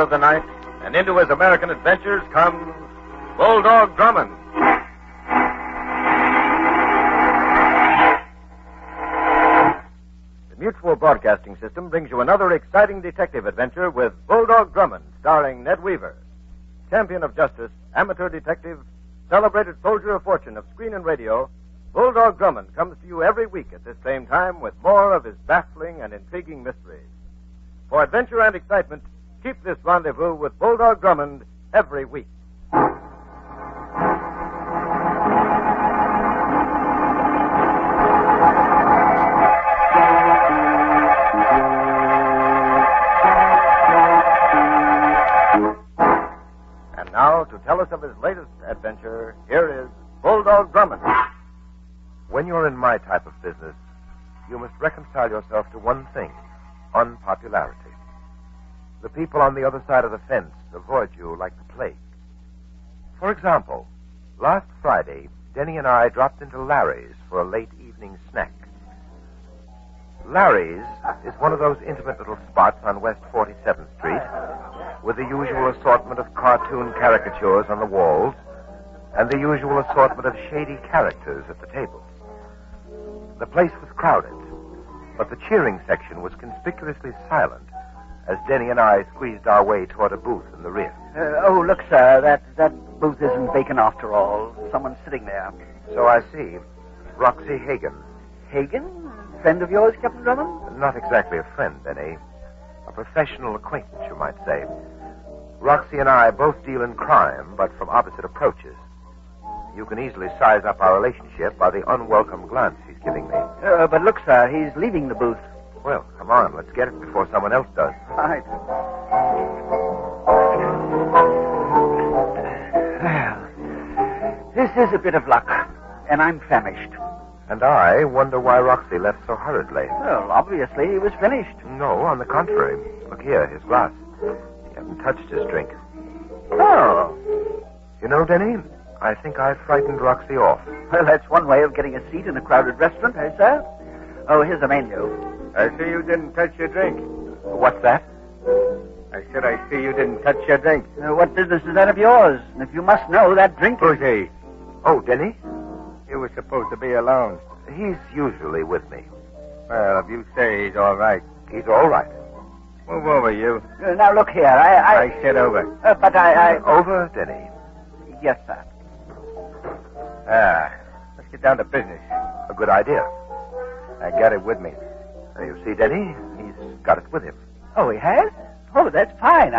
of the night, and into his American adventures comes Bulldog Drummond. The Mutual Broadcasting System brings you another exciting detective adventure with Bulldog Drummond, starring Ned Weaver. Champion of justice, amateur detective, celebrated soldier of fortune of screen and radio, Bulldog Drummond comes to you every week at this same time with more of his baffling and intriguing mysteries. For adventure and excitement, keep this rendezvous with Bulldog Drummond every week. And now, to tell us of his latest adventure, here is Bulldog Drummond. When you're in my type of business, you must reconcile yourself to one thing: unpopularity. The people on the other side of the fence avoid you like the plague. For example, last Friday, Denny and I dropped into Larry's for a late evening snack. Larry's is one of those intimate little spots on West 47th Street with the usual assortment of cartoon caricatures on the walls and the usual assortment of shady characters at the tables. The place was crowded, but the cheering section was conspicuously silent as Denny and I squeezed our way toward a booth in the rear. Look, sir, that booth isn't vacant after all. Someone's sitting there. So I see. Roxy Hagan. Hagan? Friend of yours, Captain Drummond? Not exactly a friend, Denny. A professional acquaintance, you might say. Roxy and I both deal in crime, but from opposite approaches. You can easily size up our relationship by the unwelcome glance he's giving me. But look, sir, he's leaving the booth. Well, come on, let's get it before someone else does. Right. Well, this is a bit of luck, and I'm famished. And I wonder why Roxy left so hurriedly. Well, obviously he was finished. No, on the contrary. Look here, his glass. He hasn't touched his drink. Oh. You know, Denny, I think I frightened Roxy off. Well, that's one way of getting a seat in a crowded restaurant, eh, sir? Oh, here's the menu. I see you didn't touch your drink. What's that? I said I see you didn't touch your drink. What business is that of yours? And if you must know, that drink Who's he? Oh, Denny? You were supposed to be alone. He's usually with me. Well, if you say he's all right. He's all right. Move over, you. Now, look here, I said over. But I... Over, Denny. Yes, sir. Let's get down to business. A good idea. I got it with me. Now, you see, Denny, he's got it with him. Oh, he has? Oh, that's fine.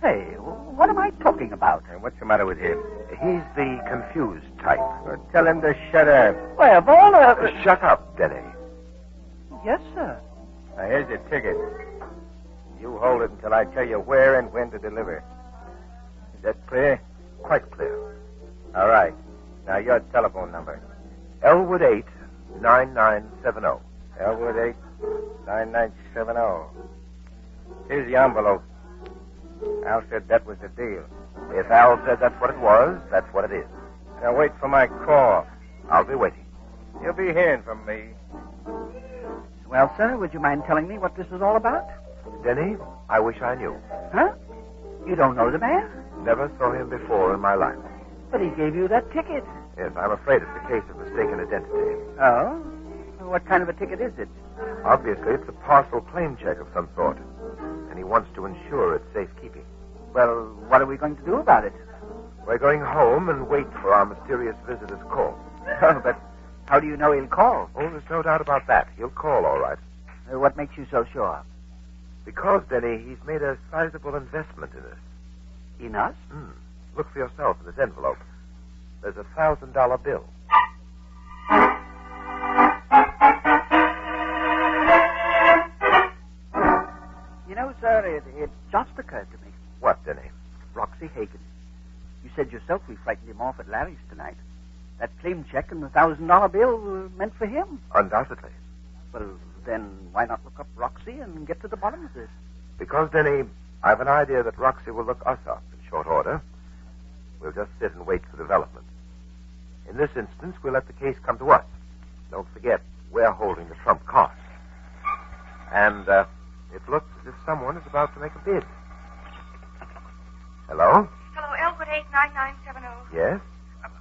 Hey, what am I talking about? And what's the matter with him? He's the confused type. Well, tell him to shut up. Why, of all Shut up, Denny. Yes, sir. Now, here's your ticket. You hold it until I tell you where and when to deliver. Is that clear? Quite clear. All right. Now, your telephone number. Elwood 8 9970. Elwood 8 9970. Here's the envelope. Al said that was the deal. If Al said that's what it was, that's what it is. Now, wait for my call. I'll be waiting. You'll be hearing from me. Well, sir, would you mind telling me what this is all about? Denny, I wish I knew. Huh? You don't know the man? Never saw him before in my life. But he gave you that ticket. Yes, I'm afraid it's a case of mistaken identity. Oh? What kind of a ticket is it? Obviously, it's a parcel claim check of some sort. And he wants to ensure it's safekeeping. Well, what are we going to do about it? We're going home and wait for our mysterious visitor's call. Oh, but how do you know he'll call? Oh, there's no doubt about that. He'll call, all right. What makes you so sure? Because, Denny, he's made a sizable investment in us. In us? Look for yourself in this envelope. There's a $1,000 bill. You know, sir, it just occurred to me. What, Denny? Roxy Hagan. You said yourself we frightened him off at Larry's tonight. That claim check and the $1,000 bill were meant for him. Undoubtedly. Well, then why not look up Roxy and get to the bottom of this? Because, Denny, I've an idea that Roxy will look us up in short order. We'll just sit and wait for developments. In this instance, we'll let the case come to us. Don't forget, we're holding the trump card. And it looks as if someone is about to make a bid. Hello? Hello, Elwood 89970. Yes?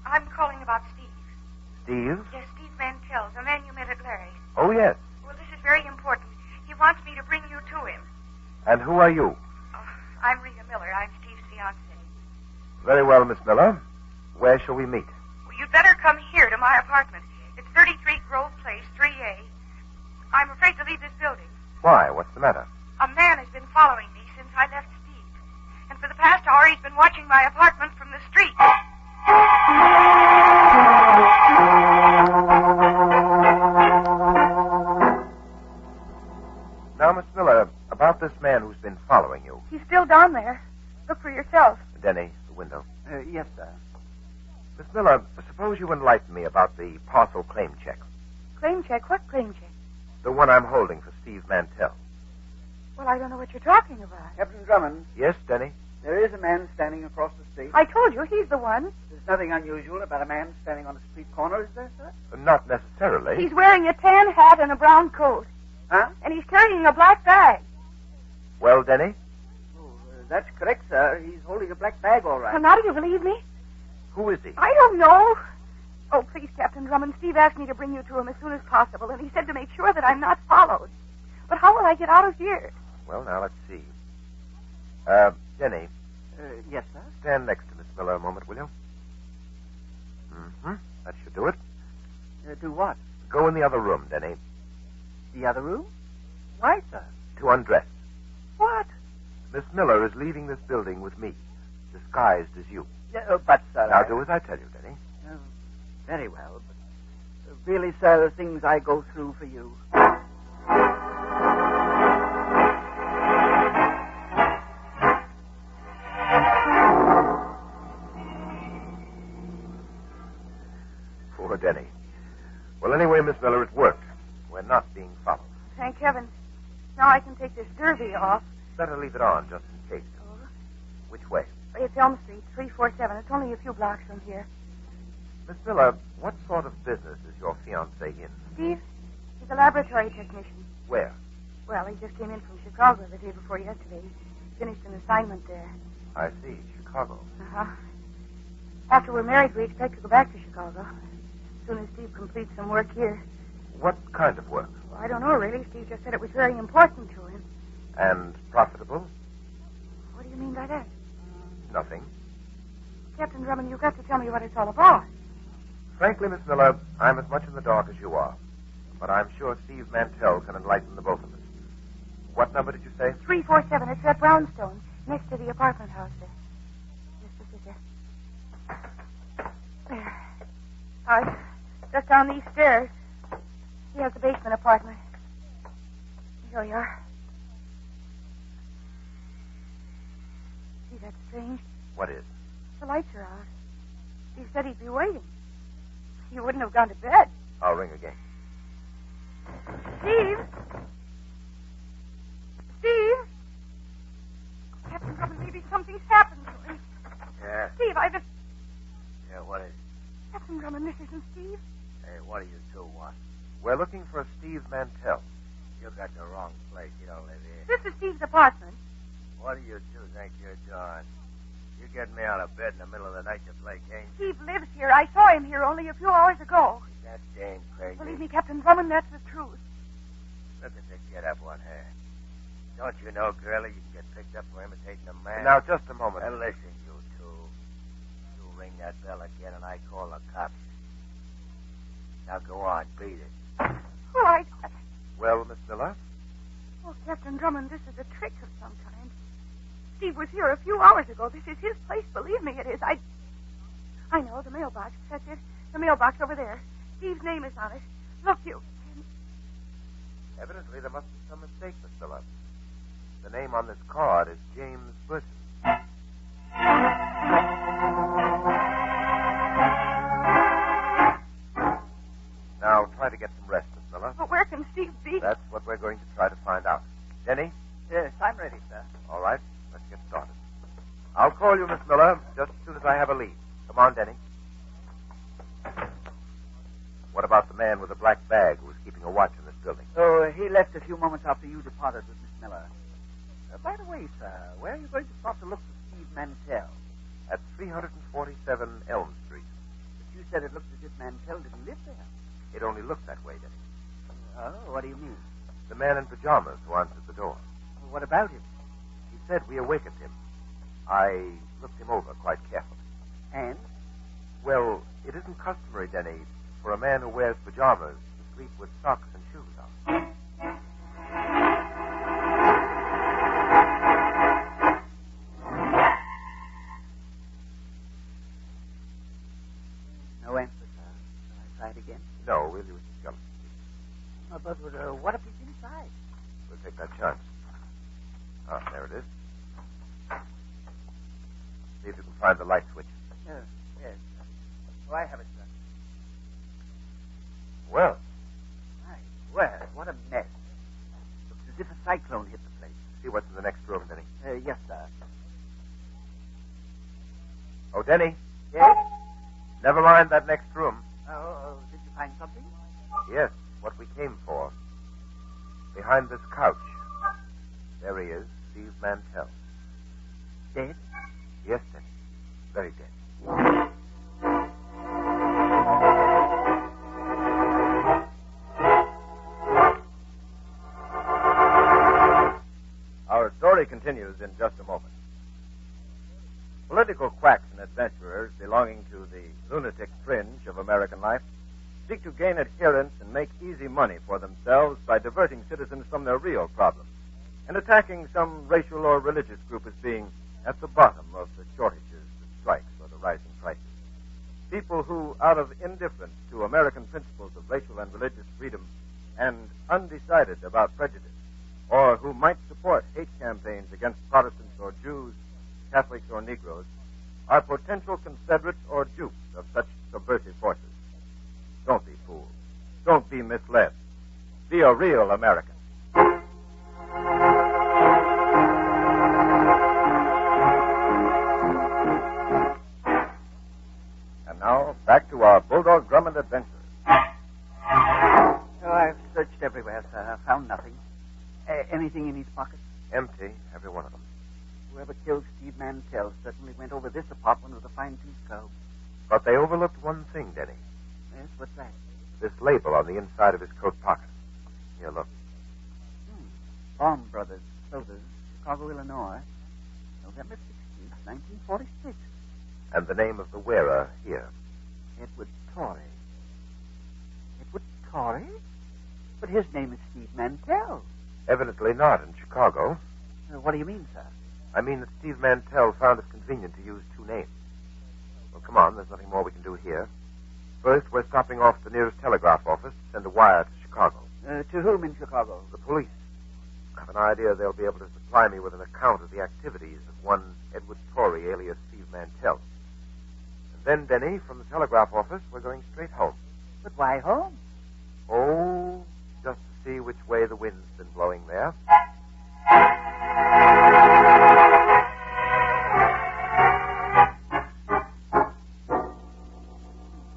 I'm calling about Steve. Steve? Yes, Steve Mantell, the man you met at Larry's. Oh, yes. Well, this is very important. He wants me to bring you to him. And who are you? Oh, I'm Rita Miller. I'm Steve's fiancée. Very well, Miss Miller. Where shall we meet? Well, you'd better come here to my apartment. It's 33 Grove Place, 3A. I'm afraid to leave this building. Why? What's the matter? A man has been following me since I left Steve. And for the past hour, he's been watching my apartment from the street. Now, Miss Miller, about this man who's been following you. He's still down there. Look for yourself. Denny, the window. Yes, sir. Miss Miller, suppose you enlighten me about the parcel claim check. Claim check? What claim check? The one I'm holding for Steve Mantell. Well, I don't know what you're talking about. Captain Drummond, Yes, Denny? there is a man standing across the street. I told you, he's the one. There's nothing unusual about a man standing on a street corner, is there, sir? Not necessarily. He's wearing a tan hat and a brown coat. Huh? And he's carrying a black bag. Well, Denny? Oh, that's correct, sir. He's holding a black bag, all right. Well, now do you believe me? Who is he? I don't know. Oh, please, Captain Drummond. Steve asked me to bring you to him as soon as possible, and he said to make sure that I'm not followed. But how will I get out of here? Well, now, let's see. Denny, Yes, sir. stand next to Miss Miller a moment, will you? Mm-hmm. That should do it. Do what? Go in the other room, Denny, The other room? Why, sir? to undress. What? Miss Miller is leaving this building with me, disguised as you. But, sir... Now, do as I tell you, Denny. Very well, but really, sir, the things I go through for you. Poor Denny. Well, anyway, Miss Miller, it worked. We're not being followed. Thank heaven. Now I can take this derby off. Better leave it on, just in case. Oh, Which way? it's Elm Street, 347. It's only a few blocks from here. Miss Miller, what sort of business is your fiancé in? Steve, he's a laboratory technician. Where? Well, he just came in from Chicago the day before yesterday. He finished an assignment there. I see, Chicago. Uh-huh. After we're married, we expect to go back to Chicago. As soon as Steve completes some work here. What kind of work? Well, I don't know, really. Steve just said it was very important to him. And profitable? What do you mean by that? Nothing. Captain Drummond, you've got to tell me what it's all about. Frankly, Miss Miller, I'm as much in the dark as you are. But I'm sure Steve Mantell can enlighten the both of us. What number did you say? 347. It's that brownstone next to the apartment house there. Just there. Just down these stairs. He has the basement apartment. Here we are. See, that's strange. What is? The lights are out. Steve said he'd be waiting. He wouldn't have gone to bed. I'll ring again. Steve? Steve? Captain Drummond, maybe something's happened to him. Yeah. Steve, I've been... Yeah, what is it? Captain Drummond, this isn't Steve. Hey, what do you two want? We're looking for a Steve Mantell. You got the wrong place. You don't live here. This is Steve's apartment. What do you two think you're doing? You getting me out of bed in the middle of the night to play games? Steve lives here. I saw him here only a few hours ago. That damn crazy. Believe me, Captain Drummond, that's the truth. Look at the get up on her. Don't you know, girlie, you can get picked up for imitating a man? Now, just a moment. And listen, you two. You ring that bell again and I call the cops. Now go on, beat it. Oh, Well, Miss Miller? Oh, Captain Drummond, this is a trick of some kind. Steve was here a few hours ago. This is his place. Believe me, it is. I know, the mailbox. That's it. The mailbox over there. Steve's name is on it. Look, you... Evidently, there must be some mistake, Miss Miller. The name on this card is James Burton. Now, try to get some rest, Miss Miller. But where can Steve be? That's what we're going to try to find out. Denny? Yes, I'm ready, sir. All right, let's get started. I'll call you, Miss Miller, just as soon as I have a lead. Come on, Denny. What about the man with the black bag who was keeping a watch in this building? Oh, he left a few moments after you departed with Miss Miller. By the way, sir, where are you going to stop to look for Steve Mantell? At 347 Elm Street. But you said it looked as if Mantell didn't live there. It only looked that way, Denny. Oh, what do you mean? The man in pajamas who answered the door. Well, what about him? He said we awakened him. I looked him over quite carefully. And? Well, it isn't customary, Denny, for a man who wears pajamas to sleep with socks and shoes on. No answer, sir. Shall I try it again? No, we'll use the skeleton. But what if he's inside? We'll take that chance. Ah, there it is. See if you can find the light switch. Yes. Oh, I have it, sir. Well, My word, what a mess. Looks as if a cyclone hit the place. see what's in the next room, Denny. Yes, sir. Oh, Denny, Yes? never mind that next room. Did you find something? Yes, what we came for. Behind this couch. There he is, Steve Mantell. Dead? Yes, Denny. Very dead. Our story continues in just a moment. Political quacks and adventurers belonging to the lunatic fringe of American life seek to gain adherents and make easy money for themselves by diverting citizens from their real problems and attacking some racial or religious group as being at the bottom of the shortages, the strikes, or the rising prices. People who, out of indifference to American principles of racial and religious freedom and undecided about prejudice, or who might support hate campaigns against Protestants or Jews, Catholics or Negroes, are potential confederates or dupes of such subversive forces. Don't be fooled. Don't be misled. Be a real American. And now, back to our Bulldog Drummond adventure. Oh, I've searched everywhere, sir. I found nothing. Anything in his pockets? Empty, every one of them. Whoever killed Steve Mantell certainly went over this apartment with a fine-tooth comb. But they overlooked one thing, Denny. Yes, what's that? This label on the inside of his coat pocket. Here, look. Baum Brothers, Clothers, Chicago, Illinois. November 16th, 1946. And the name of the wearer here. Edward Torrey. Edward Torrey? But his name is Steve Mantell. Evidently not in Chicago. What do you mean, sir? I mean that Steve Mantell found it convenient to use two names. Well, come on, there's nothing more we can do here. First, we're stopping off at the nearest telegraph office to send a wire to Chicago. To whom in Chicago? The police. I have an idea they'll be able to supply me with an account of the activities of one Edward Torrey, alias Steve Mantell. And then, Denny, from the telegraph office, we're going straight home. But why home? Oh, just to see which way the wind's been blowing there.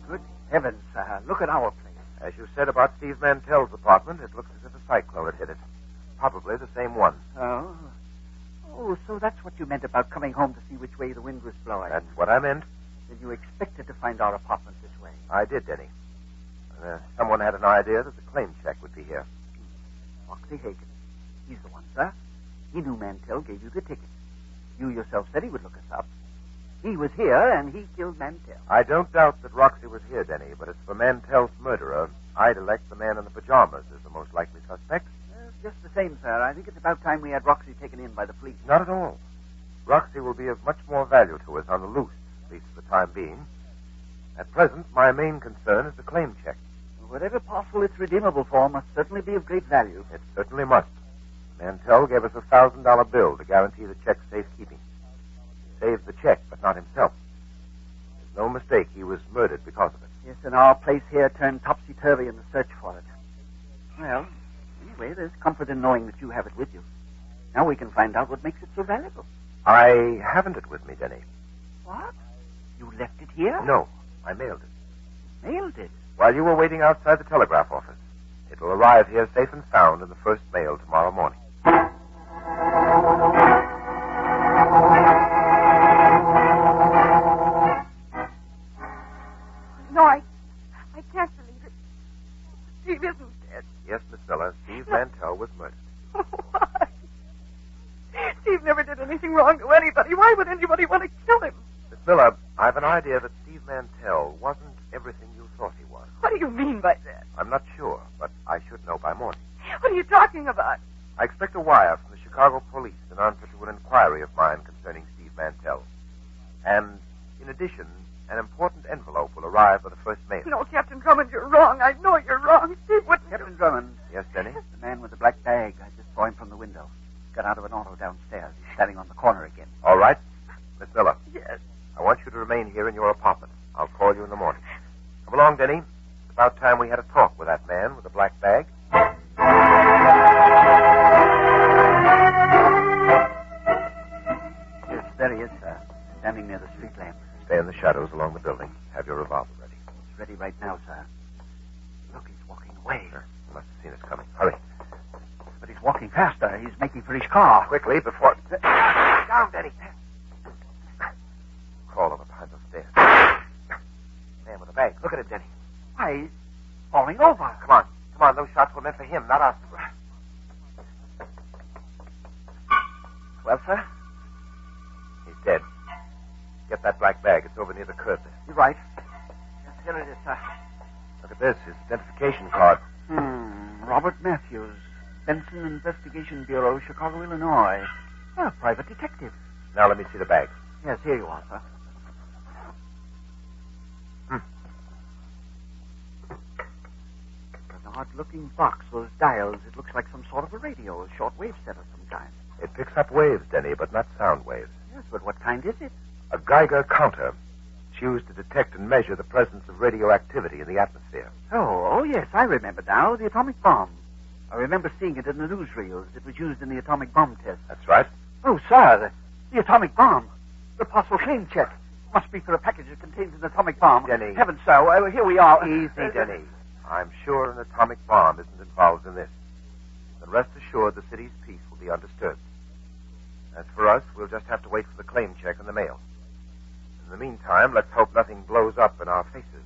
Good heavens, sir. Look at our place. As you said about Steve Mantell's apartment, it looks as if a cyclone had hit it. Probably the same one. Oh, so that's what you meant about coming home to see which way the wind was blowing. That's what I meant. Then you expected to find our apartment this way. I did, Denny. Someone had an idea that the claim check would be here. Foxy Hagen. He's the one, sir. He knew Mantell gave you the ticket. You yourself said he would look us up. He was here, and he killed Mantell. I don't doubt that Roxy was here, Denny, but as for Mantell's murderer, I'd elect the man in the pajamas as the most likely suspect. Just the same, sir. I think it's about time we had Roxy taken in by the police. Not at all. Roxy will be of much more value to us on the loose, at least for the time being. At present, my main concern is the claim check. Whatever parcel it's redeemable for must certainly be of great value. It certainly must. Mantell gave us a $1,000 bill to guarantee the check's safekeeping. He saved the check, but not himself. There's no mistake he was murdered because of it. Yes, and our place here turned topsy-turvy in the search for it. Well, anyway, there's comfort in knowing that you have it with you. Now we can find out what makes it so valuable. I haven't it with me, Denny. What? You left it here? No, I mailed it. Mailed it? While you were waiting outside the telegraph office. It will arrive here safe and sound in the first mail tomorrow morning. kill him. Miss Miller, I've an idea that Steve Mantell wasn't everything you thought he was. What do you mean by that? I'm not sure, but I should know by morning. What are you talking about? I expect a wire from the Chicago police in answer to an inquiry of mine concerning Steve Mantell. And, in addition, an important envelope will arrive by the first mail. No, Captain Drummond, you're wrong. I know you're wrong. Steve wouldn't... Captain Drummond. Yes, Denny? The man with the black bag. I just saw him from the window. Got out of an auto downstairs. He's standing on the corner again. All right. Miss Miller, Yes. I want you to remain here in your apartment. I'll call you in the morning. Come along, Denny. It's about time we had a talk with that man with the black bag. Yes, there he is, sir. Standing near the street lamp. Stay in the shadows along the building. Have your revolver ready. It's ready right now, sir. Look, he's walking away. Sure. You must have seen us coming. Hurry. But he's walking faster. He's making for his car. Quickly, before... Down, Denny. Crawl over behind those stairs. Man with the bag. Look at him, Denny. Why, he's falling over. Come on. Come on. Those shots were meant for him, not us. Well, sir? He's dead. Get that black bag. It's over near the curb there. You're right. Yes, here it is, sir. Look at this. His identification card. Robert Matthews, Benson Investigation Bureau, Chicago, Illinois. A private detective. Now let me see the bag. Yes, here you are, sir. An odd-looking box, those dials. It looks like some sort of a radio, a shortwave set of some kind. It picks up waves, Denny, but not sound waves. Yes, but what kind is it? A Geiger counter. It's used to detect and measure the presence of radioactivity in the atmosphere. Oh, yes, I remember now. The atomic bomb. I remember seeing it in the newsreels. It was used in the atomic bomb test. That's right. Oh, sir, the atomic bomb. The parcel claim check. Must be for a package that contains an atomic bomb. Denny. Heavens, sir, here we are. Easy, Denny. I'm sure an atomic bomb isn't involved in this. Then rest assured the city's peace will be undisturbed. As for us, we'll just have to wait for the claim check in the mail. In the meantime, let's hope nothing blows up in our faces.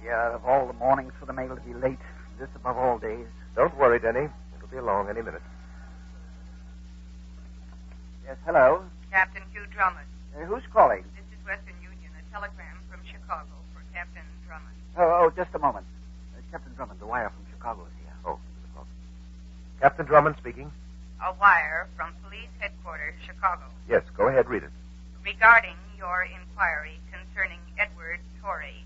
Yeah, of all the mornings for the mail to be late, this above all days. Don't worry, Denny. It'll be along any minute. Yes, hello. Captain Hugh Drummond. Who's calling? This is Western Union. A telegram from Chicago for Captain Drummond. Oh, just a moment. Captain Drummond, the wire from Chicago is here. Oh, Captain Drummond speaking. A wire from Police Headquarters, Chicago, Yes, go ahead, read it. regarding your inquiry concerning Edward Torrey.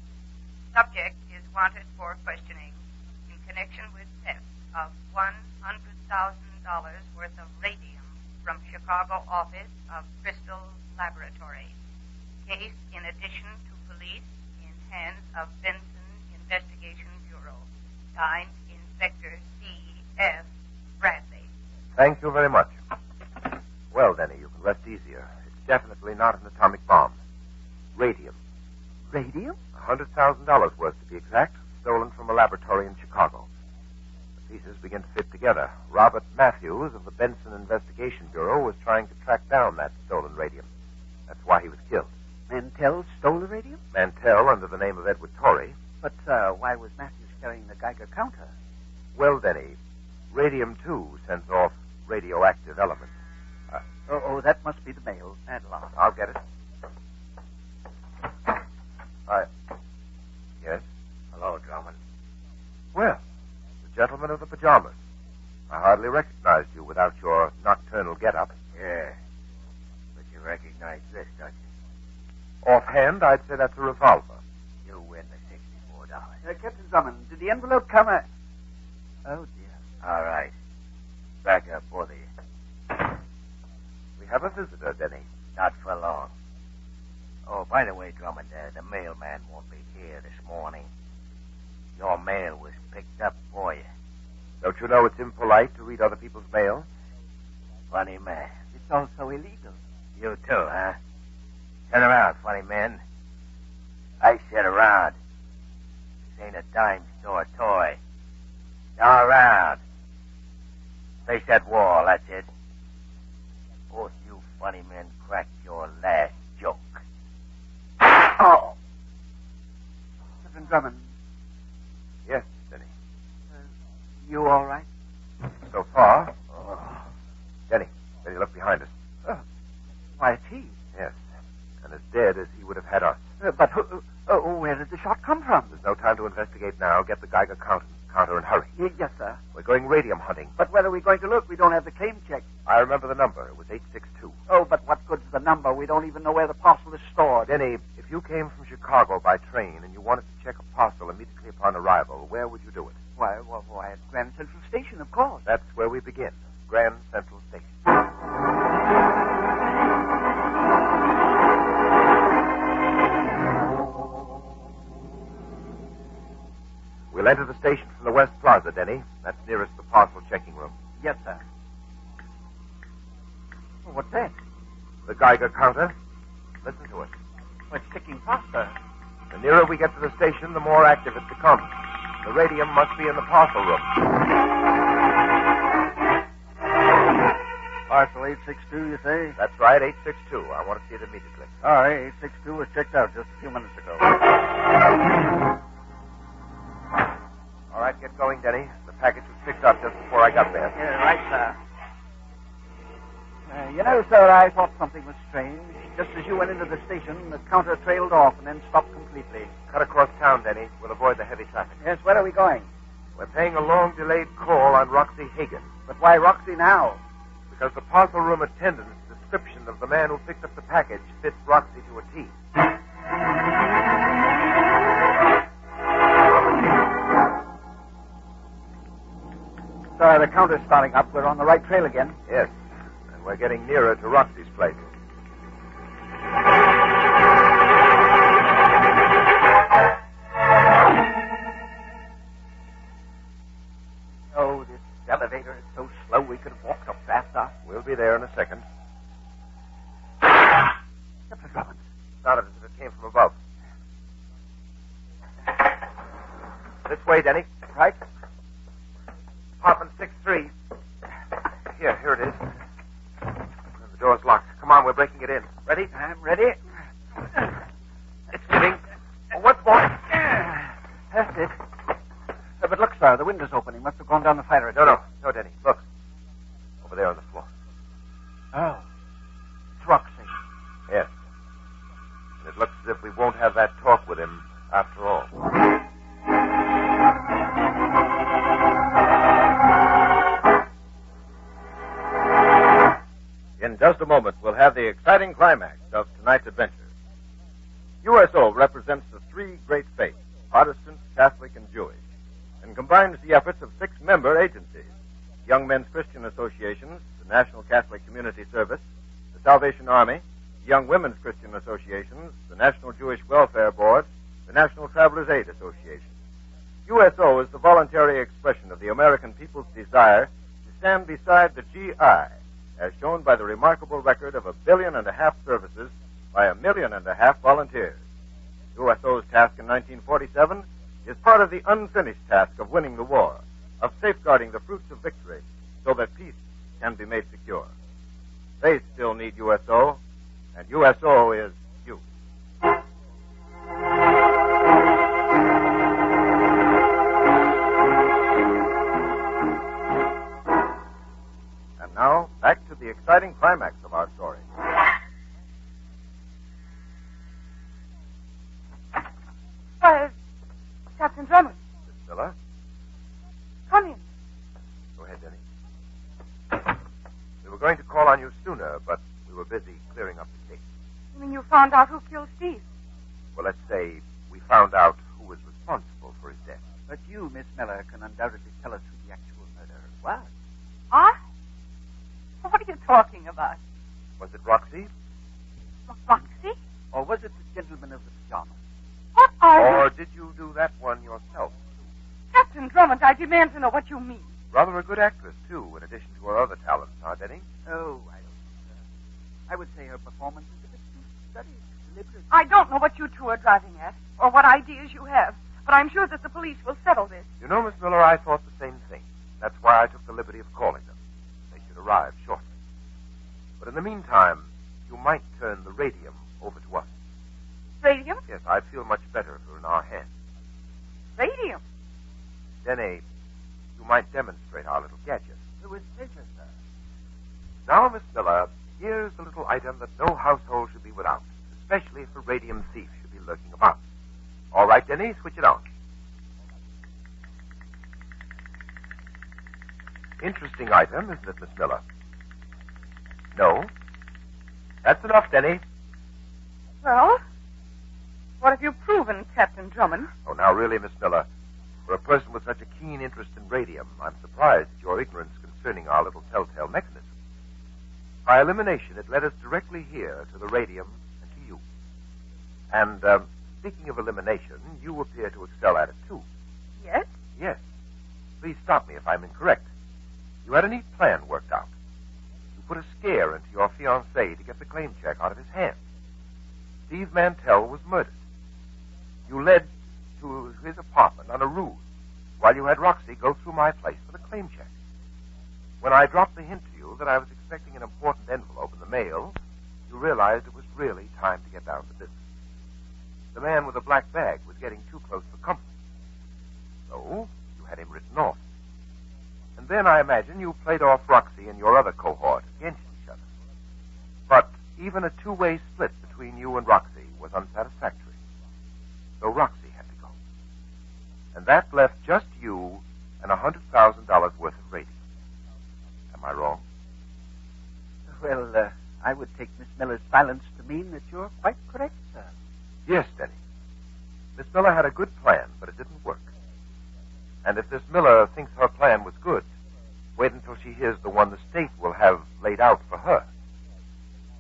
Subject is wanted for questioning in connection with theft of $100,000 worth of radium from Chicago office of Crystal Laboratory. Case in addition to police in hands of Benson Investigation Bureau. Signed, Inspector C.F. Bradley. Thank you very much. Well, Denny, you can rest easier. It's definitely not an atomic bomb. Radium. Radium? $100,000 worth, to be exact, stolen from a laboratory in Chicago. The pieces begin to fit together. Robert Matthews of the Benson Investigation Bureau was trying to track down that stolen radium. That's why he was killed. Mantell stole the radium? Mantell, under the name of Edward Torrey. But why was Matthews carrying the Geiger counter? Well, Denny, radium, too, sends off radioactive elements. That must be the mail. Madeline. I'll get it. Yes? Hello, Drummond. Well, the gentleman of the pajamas. I hardly recognized you without your nocturnal get-up. Yeah. But you recognize this, don't you? Offhand, I'd say that's a revolver. You win the $64. Captain Drummond, did the envelope come? Oh, dear. All right. Back up, both of you. We have a visitor, Denny. Not for long. Oh, by the way, Drummond, the mailman won't be here this morning. Your mail was picked up for you. Don't you know it's impolite to read other people's mail? Funny man. It's also illegal. You too, huh? Turn around, funny man. I said around. This ain't a dime store toy. Now around. Face that wall, that's it. Both you funny men cracked your last joke. Oh! Captain Drummond, Yes, Denny. You all right? So far. Oh. Denny, look behind us. Why, it's he. Yes. And as dead as he would have had us. But where did the shot come from? There's no time to investigate now. Get the Geiger counter and hurry. Yes, sir. We're going radium hunting. But where are we going to look? We don't have the claim check. I remember the number. It was 862. Oh, but what good's the number? We don't even know where the parcel is stored. Denny, if you came from Chicago by train and you wanted to check a parcel immediately upon arrival, where would you do it? Why, at Grand Central Station, of course. That's where we begin. Grand Central Station. We'll enter the station from the West Plaza, Denny. That's nearest the parcel checking room. Yes, sir. Oh, what's that? The Geiger counter. Listen to it. Oh, it's ticking faster. The nearer we get to the station, the more active it becomes. The radium must be in the parcel room. Parcel 862, you say? That's right, 862. I want to see it immediately. All right, 862 was checked out just a few minutes ago. All right, get going, Denny. The package was picked up just before I got there. Yeah, right, sir. You know, sir, I thought something was strange. Just as you went into the station, the counter trailed off and then stopped completely. Cut across town, Denny. We'll avoid the heavy traffic. Yes, where are we going? We're paying a long-delayed call on Roxy Hagan. But why Roxy now? Because the parcel room attendant's description of the man who picked up the package fits Roxy to a T. Sir, the counter's starting up. We're on the right trail again. Yes, and we're getting nearer to Roxy's place. Oh, this elevator is so slow we could have walked up faster. We'll be there in a second. Captain Drummond. Sounded as if it came from above. This way, Denny. Right? Apartment 6-3. Here it is. The door's locked. Come on, we're breaking it in. Ready? I'm ready. It's giving. Oh, once more. That's it. But look, sir, the window's open. He must have gone down the fire escape. No, Denny. Look. Over there on the floor. Oh. It's Roxy. Yes. And it looks as if we won't have that talk with him after all. In just a moment, we'll have the exciting climax of tonight's adventure. USO represents the three great faiths, Protestant, Catholic, and Jewish, and combines the efforts of 6 member agencies: Young Men's Christian Associations, the National Catholic Community Service, the Salvation Army, the Young Women's Christian Associations, the National Jewish Welfare Board, the National Travelers Aid Association. USO is the voluntary expression of the American people's desire to stand beside the GI, as shown by the remarkable record of 1.5 billion services by 1.5 million volunteers. USO's task in 1947 is part of the unfinished task of winning the war, of safeguarding the fruits of victory so that peace can be made secure. They still need USO, and USO is you. And now, back to the exciting climax of our story. Captain Drummond. Priscilla? Come in. Go ahead, Denny. We were going to call on you sooner, but we were busy clearing up the case. You mean you found out who killed Steve? Well, let's say we found out who was responsible for his death. But you, Miss Miller, can undoubtedly tell us who the actual murderer was. I? What are you talking about? Was it Roxy? Roxy? Or was it the gentleman of the pajamas? What are Or you... did you do that one yourself? Captain Drummond, I demand to know what you mean. Rather a good actress, too, in addition to her other talents, huh, Denny? Oh, I don't know, sir. I would say her performance is a bit too studied, deliberate. I don't know what you two are driving at, or what ideas you have, but I'm sure that the police will settle this. You know, Miss Miller, I thought the same thing. That's why I took the liberty of calling them. They should arrive shortly. But in the meantime, you might turn the radium over to us. Radium? Yes, I'd feel much better if it were in our hands. Radium? Denny, you might demonstrate our little gadget. With pleasure, sir. Now, Miss Miller, here's the little item that no household should be without, especially if a radium thief should be lurking about. All right, Denny, switch it on. Interesting item, isn't it, Miss Miller? No? That's enough, Denny. Well, what have you proven, Captain Drummond? Oh, now, really, Miss Miller, for a person with such a keen interest in radium, I'm surprised at your ignorance concerning our little telltale mechanism. By elimination, it led us directly here to the radium and to you. And, speaking of elimination, you appear to excel at it, too. Yes? Yes. Please stop me if I'm incorrect. You had a neat plan worked out. You put a scare into your fiancé to get the claim check out of his hands. Steve Mantell was murdered. You led to his apartment on a ruse while you had Roxy go through my place for the claim check. When I dropped the hint to you that I was expecting an important envelope in the mail, you realized it was really time to get down to business. The man with the black bag was getting too close for comfort. So, you had him written off. And then I imagine you played off Roxy and your other cohort against each other. But even a two-way split between you and Roxy was unsatisfactory. So Roxy had to go. And that left just you and $100,000 worth of radium. Am I wrong? Well, I would take Miss Miller's silence to mean that you're quite correct, sir. Yes, Denny. Miss Miller had a good plan, but it didn't work. And if Miss Miller thinks her plan was good, wait until she hears the one the state will have laid out for her.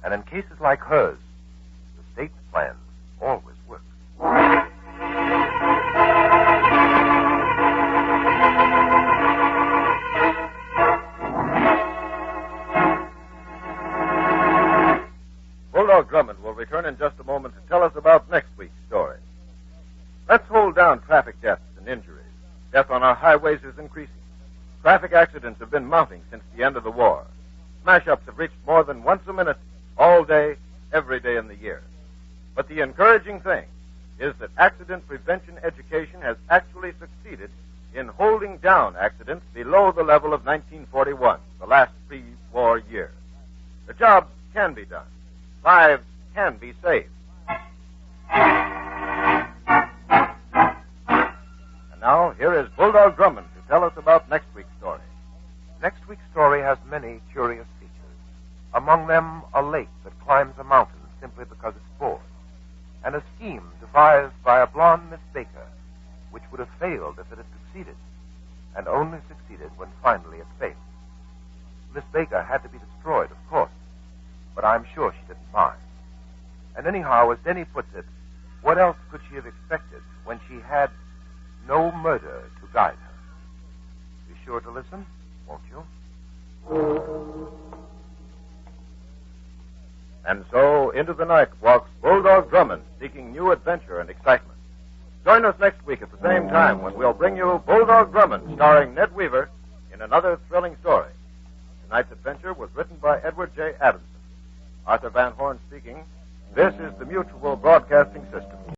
And in cases like hers, the state's plans always work. Bulldog Drummond will return in just a moment to tell us about next week's story. Let's hold down traffic deaths and injuries. Death on our highways is increasing. Traffic accidents have been mounting since the end of the war. Smash-ups have reached more than once a minute, all day, every day in the year. But the encouraging thing is that accident prevention education has actually succeeded in holding down accidents below the level of 1941, the last pre-war year. The job can be done. Lives can be saved. And now, here is Bulldog Drummond to tell us about next week's story. Next week's story has many curious features. Among them, a lake that climbs a mountain simply because it's bored, and a scheme devised by a blonde Miss Baker, which would have failed if it had succeeded, and only succeeded when finally it failed. Miss Baker had to be destroyed, of course, but I'm sure she didn't mind. And anyhow, as Denny puts it, what else could she have expected when she had no murder to guide her? Be sure to listen, won't you? And so, into the night walks Bulldog Drummond, seeking new adventure and excitement. Join us next week at the same time when we'll bring you Bulldog Drummond, starring Ned Weaver, in another thrilling story. Tonight's adventure was written by Edward J. Adamson. Arthur Van Horn speaking. This is the Mutual Broadcasting System.